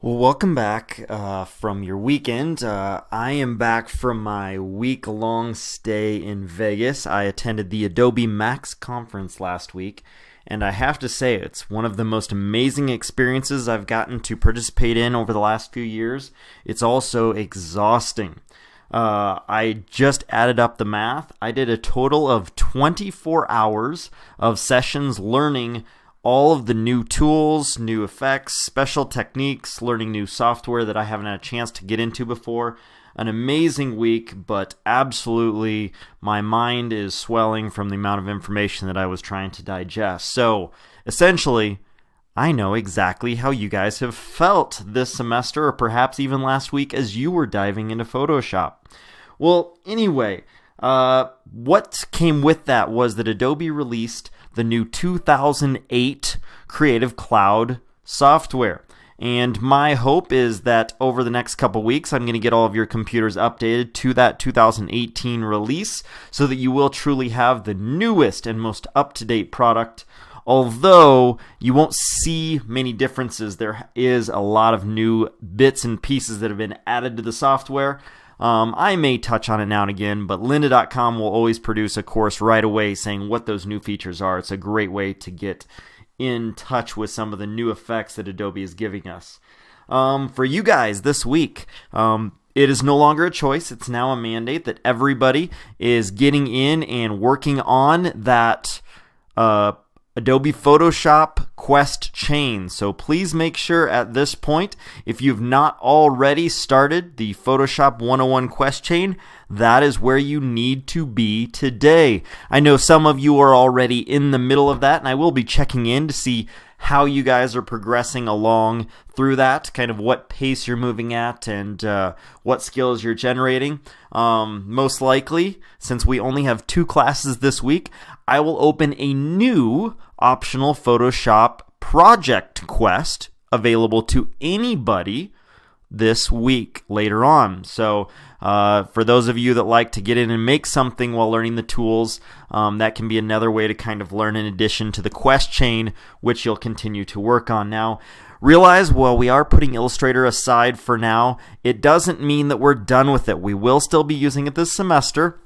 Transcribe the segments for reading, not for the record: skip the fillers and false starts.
Well, welcome back from your weekend. I am back from my week-long stay in Vegas. I attended the Adobe Max conference last week, and I have to say it's one of the most amazing experiences I've gotten to participate in over the last few years. It's also exhausting. I just added up the math. I did a total of 24 hours of sessions learning all of the new tools, new effects, special techniques, learning new software that I haven't had a chance to get into before. An amazing week, but absolutely my mind is swelling from the amount of information that I was trying to digest. So essentially, I know exactly how you guys have felt this semester, or perhaps even last week as you were diving into Photoshop. Well, anyway, what came with that was that Adobe released the new 2008 Creative Cloud software. And my hope is that over the next couple weeks, I'm going to get all of your computers updated to that 2018 release so that you will truly have the newest and most up-to-date product. Although you won't see many differences, there is a lot of new bits and pieces that have been added to the software. I may touch on it now and again, but lynda.com will always produce a course right away saying what those new features are. It's a great way to get in touch with some of the new effects that Adobe is giving us. For you guys this week, it is no longer a choice. It's now a mandate that everybody is getting in and working on that Adobe Photoshop Quest chain. So please make sure at this point, if you've not already started the Photoshop 101 Quest chain, that is where you need to be today. I know some of you are already in the middle of that, and I will be checking in to see how you guys are progressing along through that, kind of what pace you're moving at and what skills you're generating. Most likely, since we only have 2 classes this week, I will open a new optional Photoshop project quest available to anybody this week later on. So for those of you that like to get in and make something while learning the tools, that can be another way to kind of learn in addition to the quest chain, which you'll continue to work on. Now, realize while we are putting Illustrator aside for now, it doesn't mean that we're done with it. We will still be using it this semester.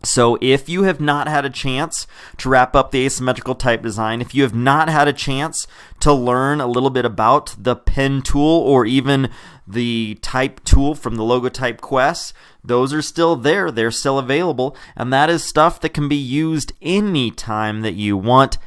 So if you have not had a chance to wrap up the asymmetrical type design, if you have not had a chance to learn a little bit about the pen tool or even the type tool from the Logotype Quest, those are still there. They're still available. And that is stuff that can be used anytime that you want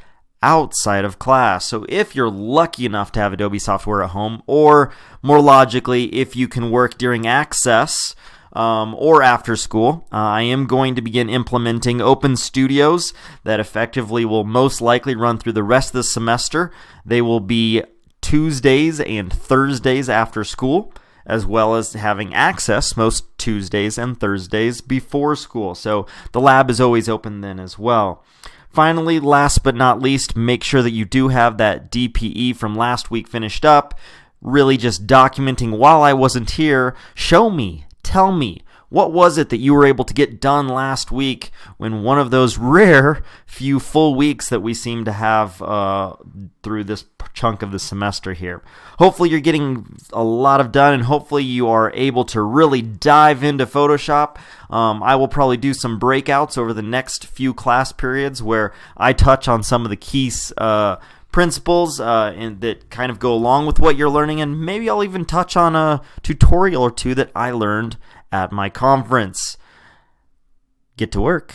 outside of class. So if you're lucky enough to have Adobe software at home, or more logically, if you can work during Access, or after school, I am going to begin implementing Open Studios that effectively will most likely run through the rest of the semester. They will be Tuesdays and Thursdays after school, as well as having Access most Tuesdays and Thursdays before school. So the lab is always open then as well. Finally, last but not least, make sure that you do have that DPE from last week finished up. Really just documenting while I wasn't here. Show me. Tell me, what was it that you were able to get done last week when one of those rare few full weeks that we seem to have through this chunk of the semester here? Hopefully you're getting a lot of done, and hopefully you are able to really dive into Photoshop. I will probably do some breakouts over the next few class periods where I touch on some of the key principles and that kind of go along with what you're learning, and maybe I'll even touch on a tutorial or two that I learned at my conference. Get to work.